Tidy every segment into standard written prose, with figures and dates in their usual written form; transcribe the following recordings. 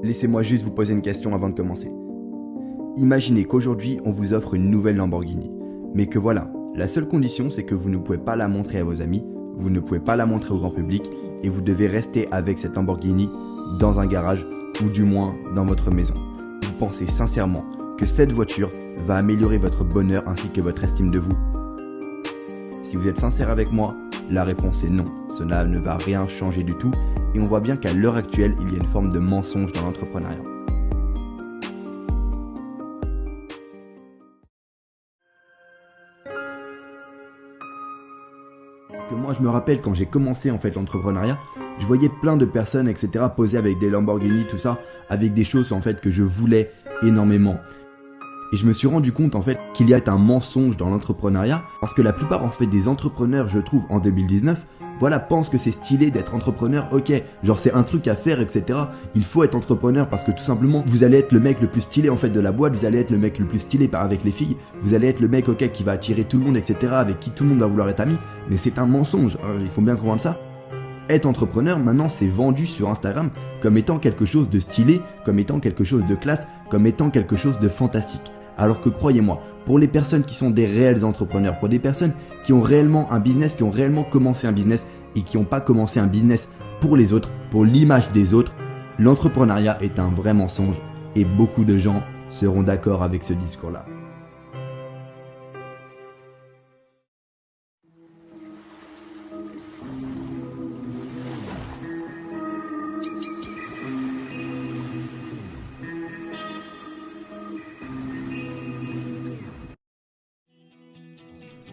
Laissez-moi juste vous poser une question avant de commencer. Imaginez qu'aujourd'hui on vous offre une nouvelle Lamborghini, mais que voilà, la seule condition c'est que vous ne pouvez pas la montrer à vos amis, vous ne pouvez pas la montrer au grand public et vous devez rester avec cette Lamborghini dans un garage ou du moins dans votre maison. Vous pensez sincèrement que cette voiture va améliorer votre bonheur ainsi que votre estime de vous? Si vous êtes sincère avec moi, la réponse est non, cela ne va rien changer du tout et on voit bien qu'à l'heure actuelle il y a une forme de mensonge dans l'entrepreneuriat. Parce que moi je me rappelle quand j'ai commencé en fait l'entrepreneuriat, je voyais plein de personnes etc poser avec des Lamborghini, tout ça, avec des choses en fait que je voulais énormément. Et je me suis rendu compte en fait qu'il y a un mensonge dans l'entrepreneuriat parce que la plupart en fait des entrepreneurs je trouve en 2019 voilà, pensent que c'est stylé d'être entrepreneur, ok, genre c'est un truc à faire, etc. Il faut être entrepreneur parce que tout simplement, vous allez être le mec le plus stylé en fait de la boîte, vous allez être le mec le plus stylé avec les filles, vous allez être le mec, ok, qui va attirer tout le monde, etc. avec qui tout le monde va vouloir être ami, mais c'est un mensonge, il faut bien comprendre ça. Être entrepreneur, maintenant, c'est vendu sur Instagram comme étant quelque chose de stylé, comme étant quelque chose de classe, comme étant quelque chose de fantastique. Alors que croyez-moi, pour les personnes qui sont des réels entrepreneurs, pour des personnes qui ont réellement un business, qui ont réellement commencé un business et qui n'ont pas commencé un business pour les autres, pour l'image des autres, l'entrepreneuriat est un vrai mensonge et beaucoup de gens seront d'accord avec ce discours-là.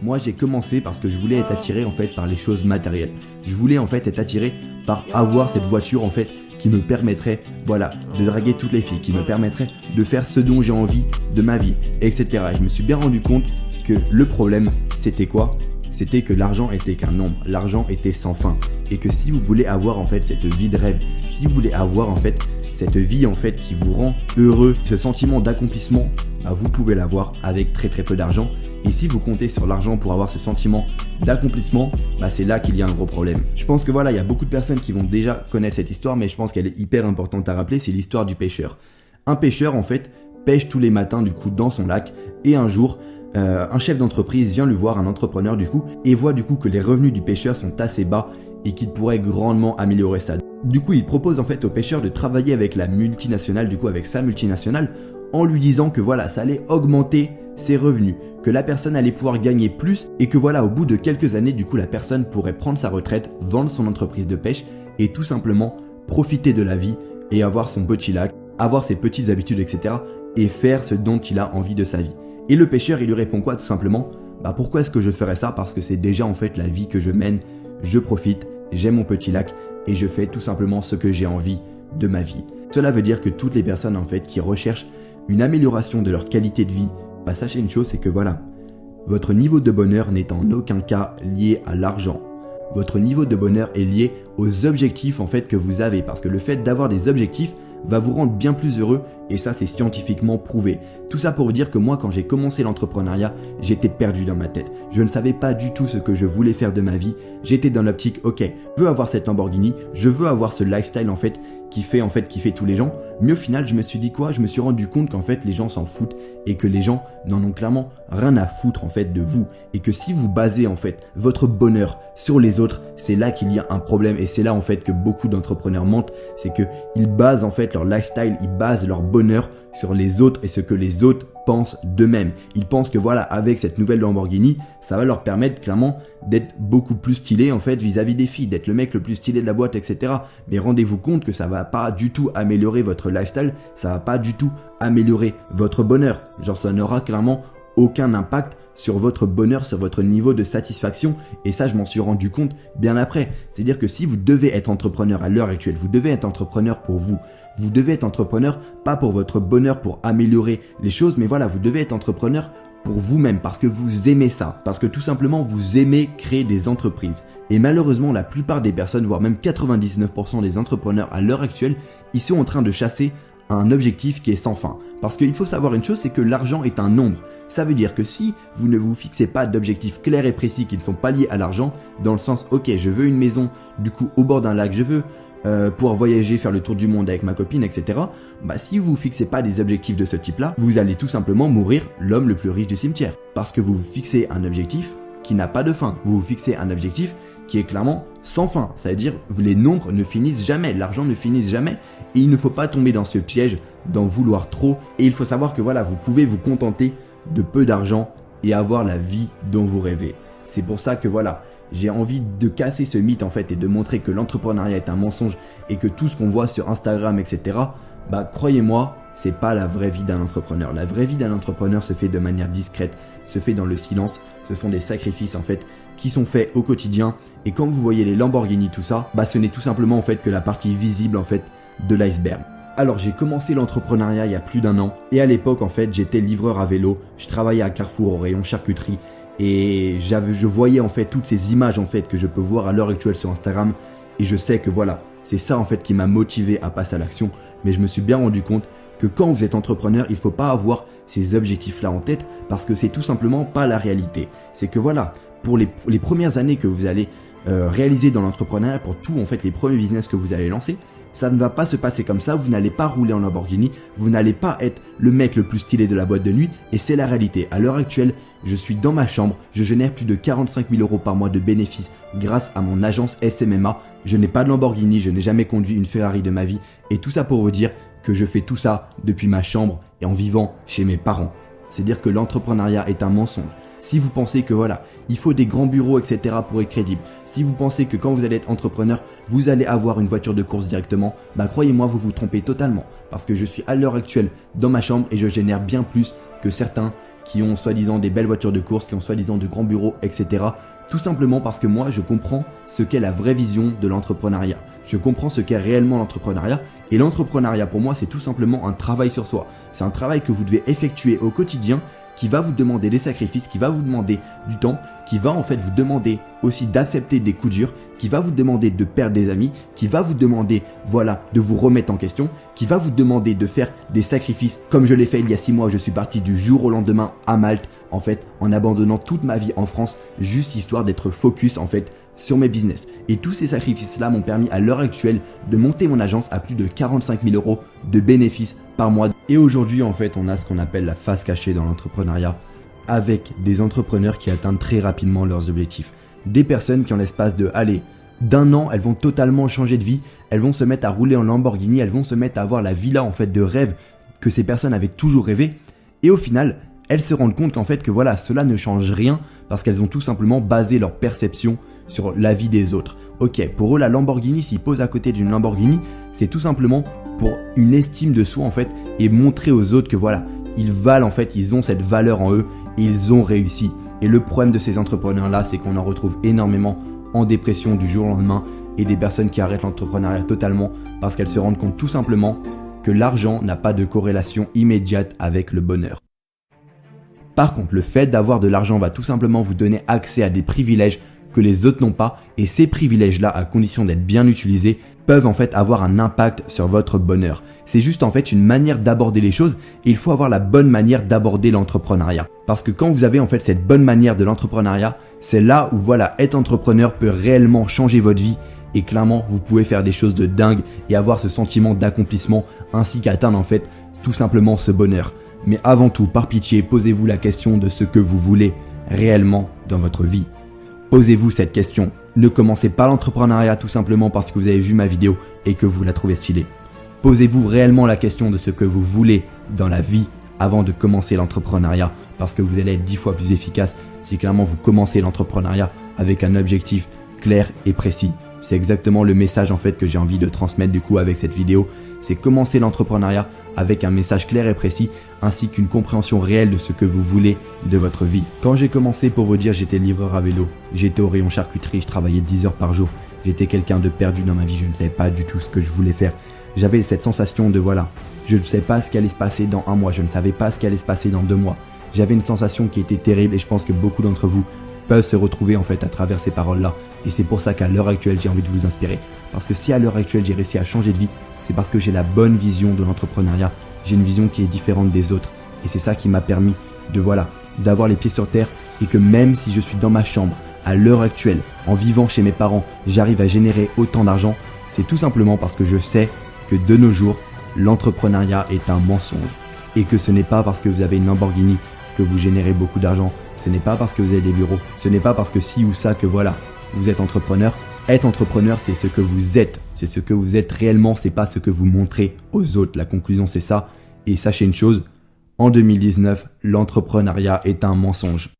Moi j'ai commencé parce que je voulais être attiré en fait par les choses matérielles. Je voulais en fait être attiré par avoir cette voiture en fait qui me permettrait voilà, de draguer toutes les filles, qui me permettrait de faire ce dont j'ai envie de ma vie, etc. Et je me suis bien rendu compte que le problème c'était quoi? C'était que l'argent était qu'un nombre, l'argent était sans fin. Et que si vous voulez avoir en fait cette vie de rêve, si vous voulez avoir en fait cette vie en fait qui vous rend heureux, ce sentiment d'accomplissement, bah, vous pouvez l'avoir avec très peu d'argent. Et si vous comptez sur l'argent pour avoir ce sentiment d'accomplissement, bah c'est là qu'il y a un gros problème. Je pense que voilà, il y a beaucoup de personnes qui vont déjà connaître cette histoire, mais je pense qu'elle est hyper importante à rappeler, c'est l'histoire du pêcheur. Un pêcheur en fait pêche tous les matins du coup dans son lac et un jour, un chef d'entreprise vient lui voir, un entrepreneur du coup, et voit du coup que les revenus du pêcheur sont assez bas et qu'il pourrait grandement améliorer ça. Du coup, il propose en fait au pêcheur de travailler avec la multinationale, du coup avec sa multinationale, en lui disant que voilà, ça allait augmenter ses revenus, que la personne allait pouvoir gagner plus et que voilà, au bout de quelques années, du coup, la personne pourrait prendre sa retraite, vendre son entreprise de pêche et tout simplement profiter de la vie et avoir son petit lac, avoir ses petites habitudes, etc. et faire ce dont il a envie de sa vie. Et le pêcheur, il lui répond quoi tout simplement? Bah pourquoi est-ce que je ferais ça? Parce que c'est déjà en fait la vie que je mène, je profite, j'ai mon petit lac et je fais tout simplement ce que j'ai envie de ma vie. Cela veut dire que toutes les personnes en fait qui recherchent une amélioration de leur qualité de vie, bah sachez une chose, c'est que voilà, votre niveau de bonheur n'est en aucun cas lié à l'argent. Votre niveau de bonheur est lié aux objectifs en fait que vous avez, parce que le fait d'avoir des objectifs va vous rendre bien plus heureux et ça c'est scientifiquement prouvé. Tout ça pour vous dire que moi quand j'ai commencé l'entrepreneuriat, j'étais perdu dans ma tête. Je ne savais pas du tout ce que je voulais faire de ma vie. J'étais dans l'optique, ok, je veux avoir cette Lamborghini, je veux avoir ce lifestyle en fait qui fait kiffer tous les gens. Mais au final, je me suis dit quoi? Je me suis rendu compte qu'en fait les gens s'en foutent et que les gens n'en ont clairement rien à foutre en fait de vous. Et que si vous basez en fait votre bonheur sur les autres, c'est là qu'il y a un problème et c'est là en fait que beaucoup d'entrepreneurs mentent. C'est qu'ils basent en fait leur lifestyle, ils basent leur bonheur sur les autres et ce que les autres pensent d'eux-mêmes. Ils pensent que voilà, avec cette nouvelle Lamborghini, ça va leur permettre clairement d'être beaucoup plus stylé en fait vis-à-vis des filles, d'être le mec le plus stylé de la boîte, etc. Mais rendez-vous compte que ça va pas du tout améliorer votre lifestyle, ça va pas du tout améliorer votre bonheur. Genre ça n'aura clairement aucun impact sur votre bonheur, sur votre niveau de satisfaction. Et ça, je m'en suis rendu compte bien après. C'est-à-dire que si vous devez être entrepreneur à l'heure actuelle, vous devez être entrepreneur pour vous. Vous devez être entrepreneur pas pour votre bonheur, pour améliorer les choses, mais voilà, vous devez être entrepreneur pour vous-même, parce que vous aimez ça, parce que tout simplement vous aimez créer des entreprises. Et malheureusement, la plupart des personnes, voire même 99% des entrepreneurs à l'heure actuelle, ils sont en train de chasser un objectif qui est sans fin. Parce qu'il faut savoir une chose, c'est que l'argent est un nombre. Ça veut dire que si vous ne vous fixez pas d'objectifs clairs et précis qui ne sont pas liés à l'argent, dans le sens, ok, je veux une maison du coup au bord d'un lac, je veux pouvoir voyager, faire le tour du monde avec ma copine, etc. Bah si vous vous fixez pas des objectifs de ce type-là, vous allez tout simplement mourir l'homme le plus riche du cimetière. Parce que vous vous fixez un objectif qui n'a pas de fin. Vous vous fixez un objectif qui est clairement sans fin. Ça veut dire les nombres ne finissent jamais, l'argent ne finit jamais. Et il ne faut pas tomber dans ce piège d'en vouloir trop. Et il faut savoir que voilà, vous pouvez vous contenter de peu d'argent et avoir la vie dont vous rêvez. C'est pour ça que voilà, j'ai envie de casser ce mythe en fait et de montrer que l'entrepreneuriat est un mensonge et que tout ce qu'on voit sur Instagram, etc. Bah croyez-moi, c'est pas la vraie vie d'un entrepreneur. La vraie vie d'un entrepreneur se fait de manière discrète, se fait dans le silence. Ce sont des sacrifices en fait qui sont faits au quotidien. Et quand vous voyez les Lamborghini, tout ça, bah ce n'est tout simplement en fait que la partie visible en fait de l'iceberg. Alors j'ai commencé l'entrepreneuriat il y a plus d'1 an et à l'époque en fait j'étais livreur à vélo. Je travaillais à Carrefour au rayon charcuterie. Et je voyais en fait toutes ces images en fait que je peux voir à l'heure actuelle sur Instagram et je sais que voilà, c'est ça en fait qui m'a motivé à passer à l'action. Mais je me suis bien rendu compte que quand vous êtes entrepreneur, il faut pas avoir ces objectifs là en tête parce que c'est tout simplement pas la réalité. C'est que voilà, pour les premières années que vous allez réaliser dans l'entrepreneuriat, pour tous en fait les premiers business que vous allez lancer, ça ne va pas se passer comme ça, vous n'allez pas rouler en Lamborghini, vous n'allez pas être le mec le plus stylé de la boîte de nuit et c'est la réalité. À l'heure actuelle, je suis dans ma chambre, je génère plus de 45 000 € par mois de bénéfices grâce à mon agence SMMA. Je n'ai pas de Lamborghini, je n'ai jamais conduit une Ferrari de ma vie et tout ça pour vous dire que je fais tout ça depuis ma chambre et en vivant chez mes parents. C'est dire que l'entrepreneuriat est un mensonge. Si vous pensez que voilà, il faut des grands bureaux, etc. pour être crédible, si vous pensez que quand vous allez être entrepreneur, vous allez avoir une voiture de course directement, bah croyez-moi, vous vous trompez totalement. Parce que je suis à l'heure actuelle dans ma chambre et je génère bien plus que certains qui ont soi-disant des belles voitures de course, qui ont soi-disant de grands bureaux, etc. Tout simplement parce que moi, je comprends ce qu'est la vraie vision de l'entrepreneuriat. Je comprends ce qu'est réellement l'entrepreneuriat. Et l'entrepreneuriat, pour moi, c'est tout simplement un travail sur soi. C'est un travail que vous devez effectuer au quotidien qui va vous demander des sacrifices, qui va vous demander du temps, qui va en fait vous demander aussi d'accepter des coups durs, qui va vous demander de perdre des amis, qui va vous demander voilà de vous remettre en question, qui va vous demander de faire des sacrifices comme je l'ai fait il y a 6 mois. Je suis parti du jour au lendemain à Malte en fait en abandonnant toute ma vie en France juste histoire d'être focus en fait sur mes business. Et tous ces sacrifices-là m'ont permis à l'heure actuelle de monter mon agence à plus de 45 000 € de bénéfices par mois. Et aujourd'hui, en fait, on a ce qu'on appelle la face cachée dans l'entrepreneuriat avec des entrepreneurs qui atteignent très rapidement leurs objectifs. Des personnes qui en l'espace d'1 an, elles vont totalement changer de vie. Elles vont se mettre à rouler en Lamborghini, elles vont se mettre à avoir la villa en fait de rêve que ces personnes avaient toujours rêvé. Et au final, elles se rendent compte qu'en fait que voilà, cela ne change rien parce qu'elles ont tout simplement basé leur perception sur la vie des autres. Ok, pour eux la Lamborghini, s'ils posent à côté d'une Lamborghini, c'est tout simplement pour une estime de soi en fait et montrer aux autres que voilà, ils valent en fait, ils ont cette valeur en eux et ils ont réussi. Et le problème de ces entrepreneurs là, c'est qu'on en retrouve énormément en dépression du jour au lendemain et des personnes qui arrêtent l'entrepreneuriat totalement parce qu'elles se rendent compte tout simplement que l'argent n'a pas de corrélation immédiate avec le bonheur. Par contre, le fait d'avoir de l'argent va tout simplement vous donner accès à des privilèges que les autres n'ont pas et ces privilèges-là, à condition d'être bien utilisés, peuvent en fait avoir un impact sur votre bonheur. C'est juste en fait une manière d'aborder les choses et il faut avoir la bonne manière d'aborder l'entrepreneuriat. Parce que quand vous avez en fait cette bonne manière de l'entrepreneuriat, c'est là où voilà, être entrepreneur peut réellement changer votre vie et clairement vous pouvez faire des choses de dingue et avoir ce sentiment d'accomplissement ainsi qu'atteindre en fait tout simplement ce bonheur. Mais avant tout, par pitié, posez-vous la question de ce que vous voulez réellement dans votre vie. Posez-vous cette question. Ne commencez pas l'entrepreneuriat tout simplement parce que vous avez vu ma vidéo et que vous la trouvez stylée. Posez-vous réellement la question de ce que vous voulez dans la vie avant de commencer l'entrepreneuriat parce que vous allez être 10 fois plus efficace si clairement vous commencez l'entrepreneuriat avec un objectif clair et précis. C'est exactement le message en fait que j'ai envie de transmettre du coup avec cette vidéo. C'est commencer l'entrepreneuriat avec un message clair et précis ainsi qu'une compréhension réelle de ce que vous voulez de votre vie. Quand j'ai commencé, pour vous dire, j'étais livreur à vélo. J'étais au rayon charcuterie, je travaillais 10 heures par jour. J'étais quelqu'un de perdu dans ma vie, je ne savais pas du tout ce que je voulais faire. J'avais cette sensation de voilà, je ne savais pas ce qui allait se passer dans 1 mois, je ne savais pas ce qui allait se passer dans 2 mois. J'avais une sensation qui était terrible et je pense que beaucoup d'entre vous peuvent se retrouver en fait à travers ces paroles-là. Et c'est pour ça qu'à l'heure actuelle, j'ai envie de vous inspirer. Parce que si à l'heure actuelle, j'ai réussi à changer de vie, c'est parce que j'ai la bonne vision de l'entrepreneuriat. J'ai une vision qui est différente des autres. Et c'est ça qui m'a permis de voilà, d'avoir les pieds sur terre et que même si je suis dans ma chambre, à l'heure actuelle, en vivant chez mes parents, j'arrive à générer autant d'argent, C'est tout simplement parce que je sais que de nos jours, l'entrepreneuriat est un mensonge. Et que ce n'est pas parce que vous avez une Lamborghini que vous générez beaucoup d'argent. Ce n'est pas parce que vous avez des bureaux. Ce n'est pas parce que ci ou ça que voilà, vous êtes entrepreneur. Être entrepreneur, c'est ce que vous êtes. C'est ce que vous êtes réellement, c'est pas ce que vous montrez aux autres. La conclusion, c'est ça. Et sachez une chose, en 2019, l'entrepreneuriat est un mensonge.